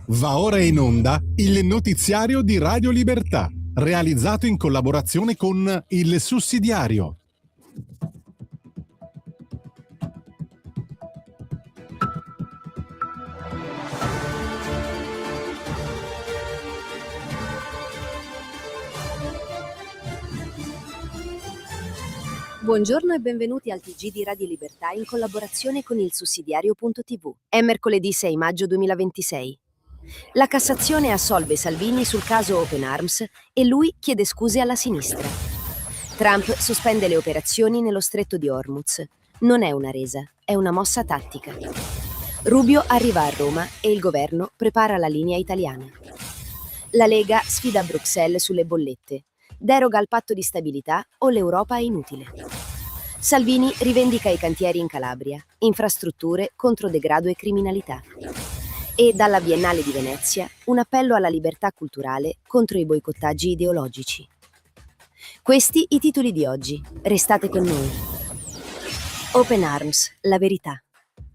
Va ora in onda il notiziario di Radio Libertà, realizzato in collaborazione con Il Sussidiario. Buongiorno e benvenuti al TG di Radio Libertà in collaborazione con il Sussidiario.tv. È mercoledì 6 maggio 2026. La Cassazione assolve Salvini sul caso Open Arms e lui chiede scuse alla sinistra. Trump sospende le operazioni nello stretto di Hormuz. Non è una resa, è una mossa tattica. Rubio arriva a Roma e il governo prepara la linea italiana. La Lega sfida Bruxelles sulle bollette. Deroga al patto di stabilità o l'Europa è inutile. Salvini rivendica i cantieri in Calabria, infrastrutture contro degrado e criminalità. E dalla Biennale di Venezia un appello alla libertà culturale contro i boicottaggi ideologici. Questi i titoli di oggi. Restate con noi. Open Arms, la verità.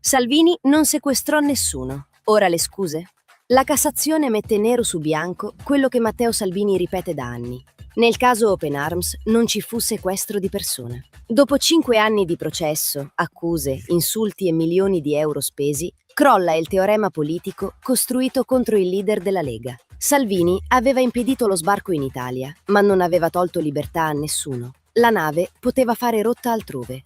Salvini non sequestrò nessuno. Ora le scuse? La Cassazione mette nero su bianco quello che Matteo Salvini ripete da anni. Nel caso Open Arms non ci fu sequestro di persona. Dopo 5 anni di processo, accuse, insulti e milioni di euro spesi, crolla il teorema politico costruito contro il leader della Lega. Salvini aveva impedito lo sbarco in Italia, ma non aveva tolto libertà a nessuno. La nave poteva fare rotta altrove.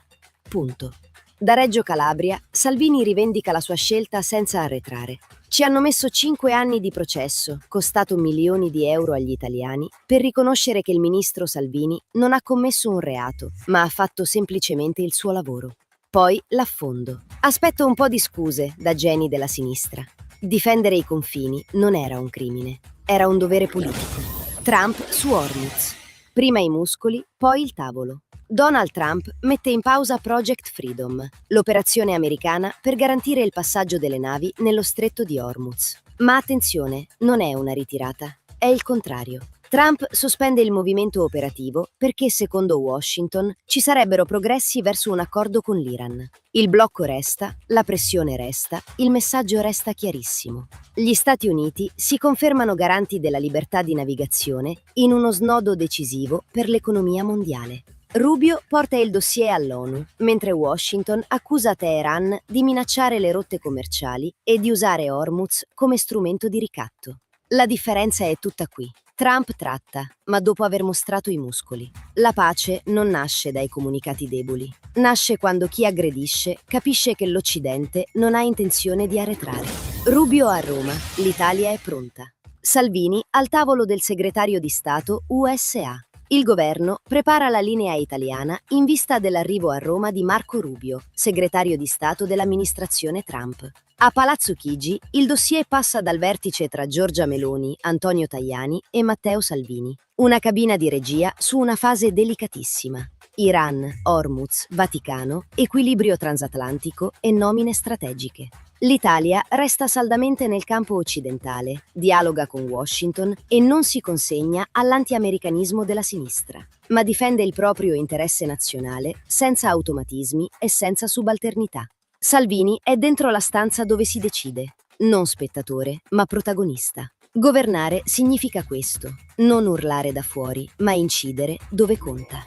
Punto. Da Reggio Calabria, Salvini rivendica la sua scelta senza arretrare. Ci hanno messo 5 anni di processo, costato milioni di euro agli italiani, per riconoscere che il ministro Salvini non ha commesso un reato, ma ha fatto semplicemente il suo lavoro. Poi l'affondo. Aspetto un po' di scuse da geni della sinistra. Difendere i confini non era un crimine, era un dovere politico. Trump su Hormuz. Prima i muscoli, poi il tavolo. Donald Trump mette in pausa Project Freedom, l'operazione americana per garantire il passaggio delle navi nello stretto di Hormuz. Ma attenzione, non è una ritirata, è il contrario. Trump sospende il movimento operativo perché, secondo Washington, ci sarebbero progressi verso un accordo con l'Iran. Il blocco resta, la pressione resta, il messaggio resta chiarissimo. Gli Stati Uniti si confermano garanti della libertà di navigazione in uno snodo decisivo per l'economia mondiale. Rubio porta il dossier all'ONU, mentre Washington accusa Teheran di minacciare le rotte commerciali e di usare Hormuz come strumento di ricatto. La differenza è tutta qui. Trump tratta, ma dopo aver mostrato i muscoli. La pace non nasce dai comunicati deboli. Nasce quando chi aggredisce capisce che l'Occidente non ha intenzione di arretrare. Rubio a Roma, l'Italia è pronta. Salvini al tavolo del segretario di Stato USA. Il governo prepara la linea italiana in vista dell'arrivo a Roma di Marco Rubio, segretario di Stato dell'amministrazione Trump. A Palazzo Chigi il dossier passa dal vertice tra Giorgia Meloni, Antonio Tajani e Matteo Salvini. Una cabina di regia su una fase delicatissima. Iran, Hormuz, Vaticano, equilibrio transatlantico e nomine strategiche. L'Italia resta saldamente nel campo occidentale, dialoga con Washington e non si consegna all'anti-americanismo della sinistra, ma difende il proprio interesse nazionale senza automatismi e senza subalternità. Salvini è dentro la stanza dove si decide, non spettatore, ma protagonista. Governare significa questo, non urlare da fuori, ma incidere dove conta.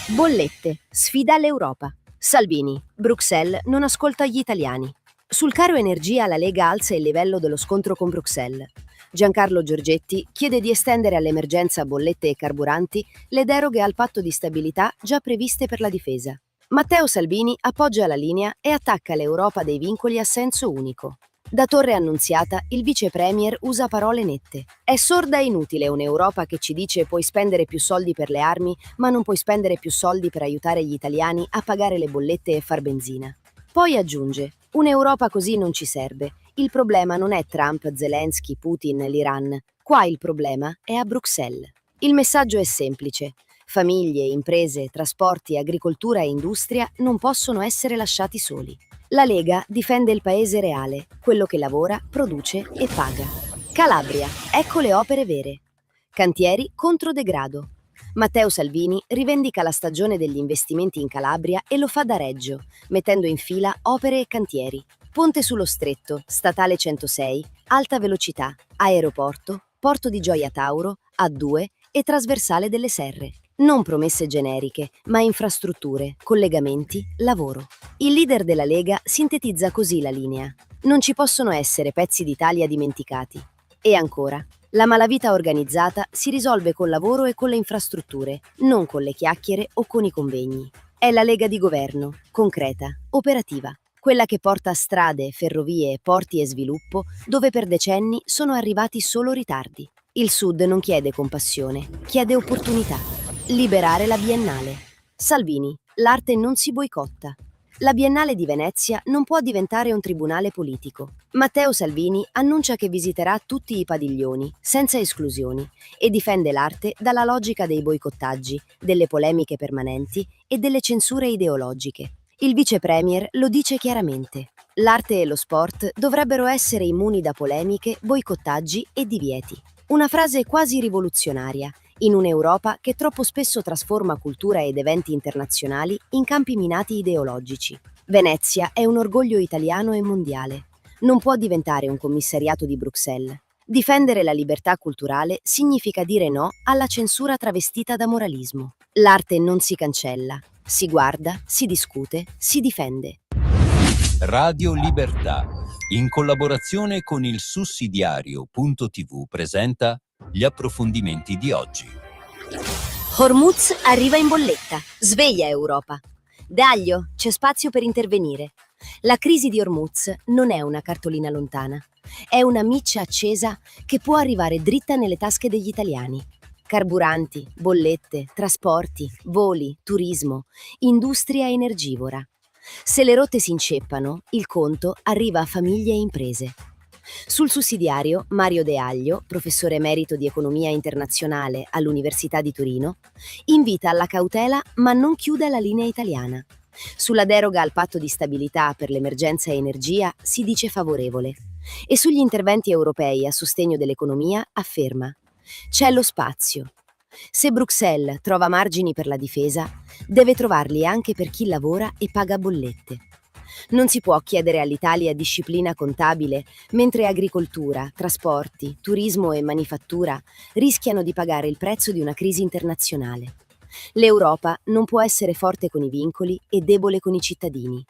Bollette, sfida all'Europa. Salvini, Bruxelles non ascolta gli italiani. Sul caro energia la Lega alza il livello dello scontro con Bruxelles. Giancarlo Giorgetti chiede di estendere all'emergenza bollette e carburanti le deroghe al patto di stabilità già previste per la difesa. Matteo Salvini appoggia la linea e attacca l'Europa dei vincoli a senso unico. Da Torre Annunziata il vice premier usa parole nette. È sorda e inutile un'Europa che ci dice puoi spendere più soldi per le armi, ma non puoi spendere più soldi per aiutare gli italiani a pagare le bollette e far benzina. Poi aggiunge, un'Europa così non ci serve. Il problema non è Trump, Zelensky, Putin, l'Iran. Qua il problema è a Bruxelles. Il messaggio è semplice. Famiglie, imprese, trasporti, agricoltura e industria non possono essere lasciati soli. La Lega difende il paese reale, quello che lavora, produce e paga. Calabria, ecco le opere vere. Cantieri contro degrado. Matteo Salvini rivendica la stagione degli investimenti in Calabria e lo fa da Reggio, mettendo in fila opere e cantieri. Ponte sullo Stretto, Statale 106, Alta Velocità, Aeroporto, Porto di Gioia Tauro, A2 e Trasversale delle Serre. Non promesse generiche, ma infrastrutture, collegamenti, lavoro. Il leader della Lega sintetizza così la linea. Non ci possono essere pezzi d'Italia dimenticati. E ancora, la malavita organizzata si risolve col lavoro e con le infrastrutture, non con le chiacchiere o con i convegni. È la Lega di governo, concreta, operativa, quella che porta strade, ferrovie, porti e sviluppo dove per decenni sono arrivati solo ritardi. Il Sud non chiede compassione, chiede opportunità. Liberare la Biennale. Salvini, l'arte non si boicotta. La Biennale di Venezia non può diventare un tribunale politico. Matteo Salvini annuncia che visiterà tutti i padiglioni, senza esclusioni, e difende l'arte dalla logica dei boicottaggi, delle polemiche permanenti e delle censure ideologiche. Il vice premier lo dice chiaramente. L'arte e lo sport dovrebbero essere immuni da polemiche, boicottaggi e divieti. Una frase quasi rivoluzionaria, in un'Europa che troppo spesso trasforma cultura ed eventi internazionali in campi minati ideologici. Venezia è un orgoglio italiano e mondiale. Non può diventare un commissariato di Bruxelles. Difendere la libertà culturale significa dire no alla censura travestita da moralismo. L'arte non si cancella, si guarda, si discute, si difende. Radio Libertà, in collaborazione con il Sussidiario.tv, presenta gli approfondimenti di oggi. Hormuz arriva in bolletta. Sveglia Europa. Daglio, c'è spazio per intervenire. La crisi di Hormuz non è una cartolina lontana. È una miccia accesa che può arrivare dritta nelle tasche degli italiani. Carburanti, bollette, trasporti, voli, turismo, industria energivora. Se le rotte si inceppano, il conto arriva a famiglie e imprese. Sul Sussidiario, Mario De Aglio, professore emerito di economia internazionale all'Università di Torino, invita alla cautela ma non chiude la linea italiana. Sulla deroga al patto di stabilità per l'emergenza energia si dice favorevole e sugli interventi europei a sostegno dell'economia afferma: c'è lo spazio. Se Bruxelles trova margini per la difesa, deve trovarli anche per chi lavora e paga bollette. Non si può chiedere all'Italia disciplina contabile, mentre agricoltura, trasporti, turismo e manifattura rischiano di pagare il prezzo di una crisi internazionale. L'Europa non può essere forte con i vincoli e debole con i cittadini,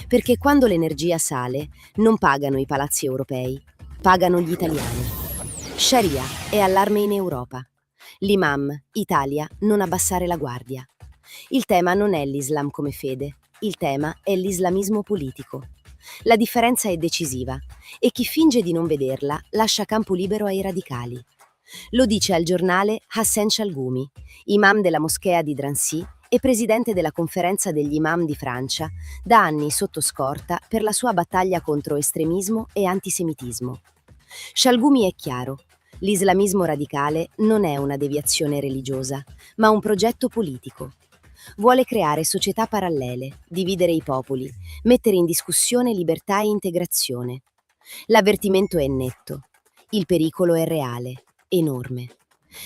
perché quando l'energia sale non pagano i palazzi europei, pagano gli italiani. Sharia è allarme in Europa. L'imam, Italia, non abbassare la guardia. Il tema non è l'Islam come fede, il tema è l'islamismo politico. La differenza è decisiva e chi finge di non vederla lascia campo libero ai radicali. Lo dice al giornale Hassan Chalgoumi, imam della moschea di Drancy e presidente della conferenza degli imam di Francia, da anni sotto scorta per la sua battaglia contro estremismo e antisemitismo. Chalgoumi è chiaro. L'islamismo radicale non è una deviazione religiosa, ma un progetto politico. Vuole creare società parallele, dividere i popoli, mettere in discussione libertà e integrazione. L'avvertimento è netto. Il pericolo è reale, enorme.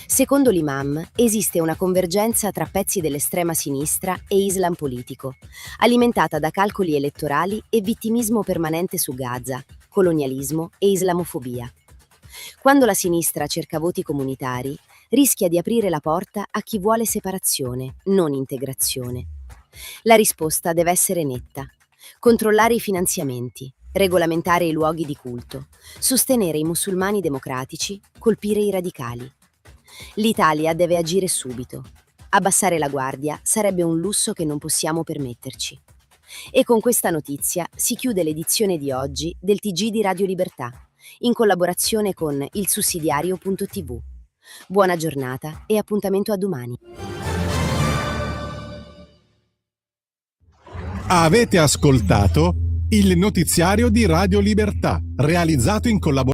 Secondo l'imam, esiste una convergenza tra pezzi dell'estrema sinistra e Islam politico, alimentata da calcoli elettorali e vittimismo permanente su Gaza, colonialismo e islamofobia. Quando la sinistra cerca voti comunitari, rischia di aprire la porta a chi vuole separazione, non integrazione. La risposta deve essere netta. Controllare i finanziamenti, regolamentare i luoghi di culto, sostenere i musulmani democratici, colpire i radicali. L'Italia deve agire subito. Abbassare la guardia sarebbe un lusso che non possiamo permetterci. E con questa notizia si chiude l'edizione di oggi del TG di Radio Libertà, in collaborazione con il Sussidiario.tv. Buona giornata e appuntamento a domani. Avete ascoltato il notiziario di Radio Libertà, realizzato in collaborazione